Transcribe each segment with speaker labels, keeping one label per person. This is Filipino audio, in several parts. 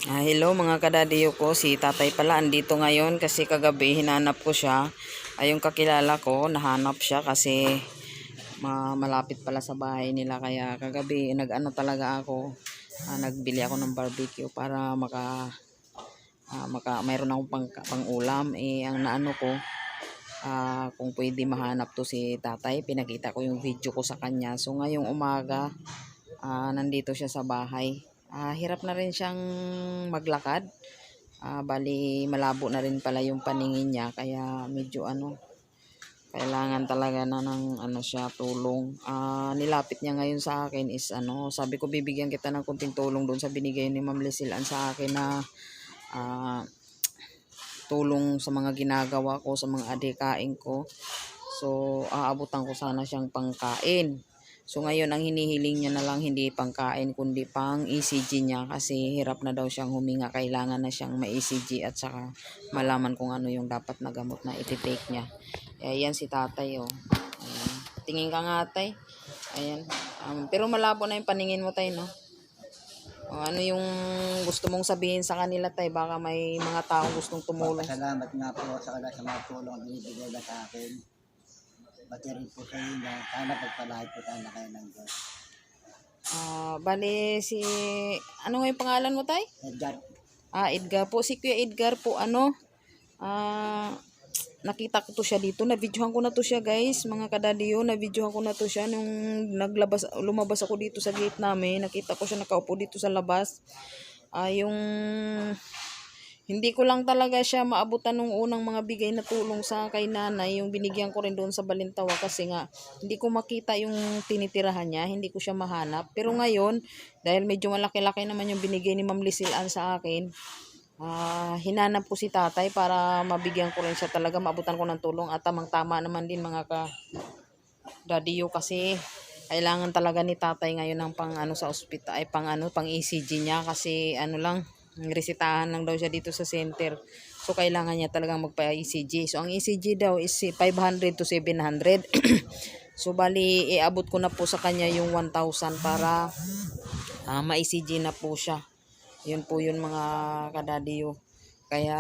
Speaker 1: Hello mga kadadiyo ko, si tatay pala andito ngayon kasi kagabi hinanap ko siya. Yung kakilala ko, nahanap siya kasi malapit pala sa bahay nila. Kaya kagabi nag-ano talaga ako, nagbili ako ng barbecue para mayroon akong pang-ulam. Ang naano ko, kung pwede mahanap to si tatay, pinakita ko yung video ko sa kanya. So ngayong umaga, nandito siya sa bahay. Hirap na rin siyang maglakad. Bali malabo na rin pala yung paningin niya, kaya medyo kailangan talaga na ng siya tulong. Nilapit niya ngayon sa akin is sabi ko bibigyan kita ng kunting tulong doon sa binigay ni Ma'am Lisilan sa akin na tulong sa mga ginagawa ko sa mga adhikain ko. So aabutan ko sana siyang pangkain. So ngayon ang hinihiling niya na lang hindi pangkain kundi pang ECG niya kasi hirap na daw siyang huminga. Kailangan na siyang ma-ECG at saka malaman kung ano yung dapat na gamot na iti-take niya. Ayan si tatay oh. Ayan. Tingin ka nga tay. Ayan. Pero malabo na yung paningin mo tay no. Ano yung gusto mong sabihin sa kanila tay? Baka may mga taong gustong tumulong.
Speaker 2: Salamat nga po sa mga tulong na binibigay na sa akin. Pati rin po sa inyo, sana pagpalahat po sana kayo ng Diyos.
Speaker 1: Bali ano nga yung pangalan mo tay?
Speaker 2: Edgar.
Speaker 1: Edgar po. Si Kuya Edgar po nakita ko to siya dito. Na-videohan ko na to siya guys. Mga kadadiyo, na-videohan ko na to siya nung lumabas ako dito sa gate namin. Nakita ko siya nakaupo dito sa labas. Hindi ko lang talaga siya maabutan nung unang mga bigay na tulong sa kay nanay. Yung binigyan ko rin doon sa Balintawa kasi nga hindi ko makita yung tinitirahan niya. Hindi ko siya mahanap. Pero ngayon, dahil medyo malaki-laki naman yung binigay ni Ma'am Lisilan sa akin, hinanap ko si tatay para mabigyan ko rin siya talaga, maabutan ko ng tulong. At tamang-tama naman din mga ka-dadiyo kasi kailangan talaga ni tatay ngayon ng sa ospital, pang ECG niya kasi resitahan lang daw siya dito sa center. So kailangan niya talagang magpa-ECG. So ang ECG daw is 500 to 700. So bali iabot ko na po sa kanya yung 1,000 para ma-ECG na po siya. Yun po yun mga kadadiyo. Kaya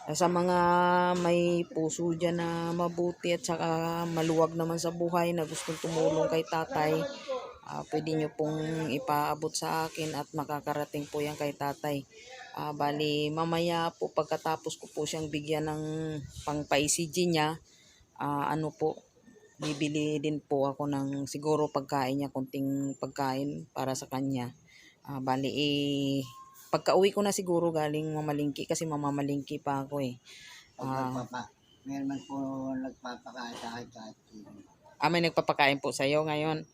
Speaker 1: sa mga may puso dyan na mabuti at saka maluwag naman sa buhay na gustong tumulong kay tatay, pwede nyo pong ipaabot sa akin at makakarating po yan kay tatay. Bali mamaya po pagkatapos ko po siyang bigyan ng pang-ECG niya, bibili din po ako ng siguro pagkain niya, kunting pagkain para sa kanya. Bali pagka-uwi ko na siguro galing mamalingki kasi mamamalingki pa ako
Speaker 2: Meron man po nagpapakain sa akin kahit
Speaker 1: may nagpapakain po sa'yo ngayon.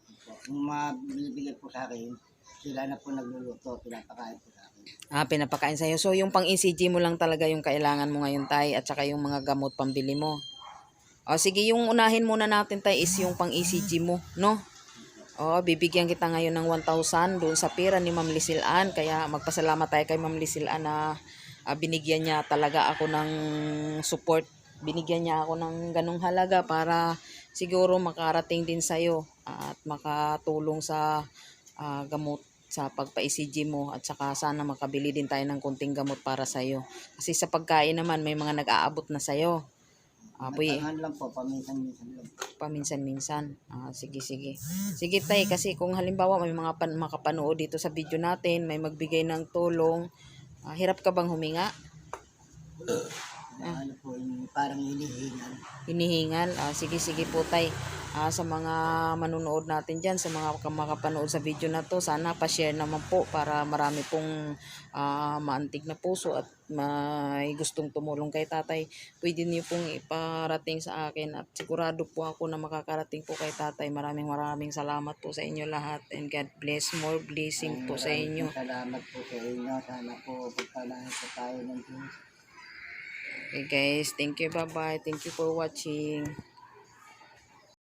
Speaker 2: yung mabibigay po sa akin, sila na po nagluluto, pinapakain po sa akin.
Speaker 1: Pinapakain sa'yo. So yung pang-ECG mo lang talaga yung kailangan mo ngayon tay, at saka yung mga gamot pambili mo. Sige, yung unahin muna natin tay is yung pang-ECG mo, no? Bibigyan kita ngayon ng 1,000 doon sa pera ni Ma'am Lisilan. Kaya magpasalamat tayo kay Ma'am Lisilan na binigyan niya talaga ako ng support. Binigyan niya ako ng ganung halaga para siguro makarating din sa'yo at makatulong sa gamot sa pagpa-ECG mo, at saka sana makabili din tayo ng kunting gamot para sa'yo. Kasi sa pagkain naman may mga nag-aabot na sa'yo.
Speaker 2: Lang po, paminsan-minsan lang.
Speaker 1: Paminsan-minsan. Sige. Sige tay, kasi kung halimbawa may mga makapanood dito sa video natin, may magbigay ng tulong, hirap ka bang huminga?
Speaker 2: Po, parang hinihingal.
Speaker 1: Hinihingal? Sige po tay. Sa mga manunood natin dyan, sa mga makapanood sa video na to, sana pa-share naman po para marami pong maantig na puso at may gustong tumulong kay tatay. Pwede niyo pong iparating sa akin at sigurado po ako na makakarating po kay tatay. Maraming salamat po sa inyo lahat, and God bless. More blessing po sa inyo.
Speaker 2: Salamat po sa inyo. Sana po pagpalahan po tayo ng Diyos.
Speaker 1: Okay guys, thank you, bye bye. Thank you for watching.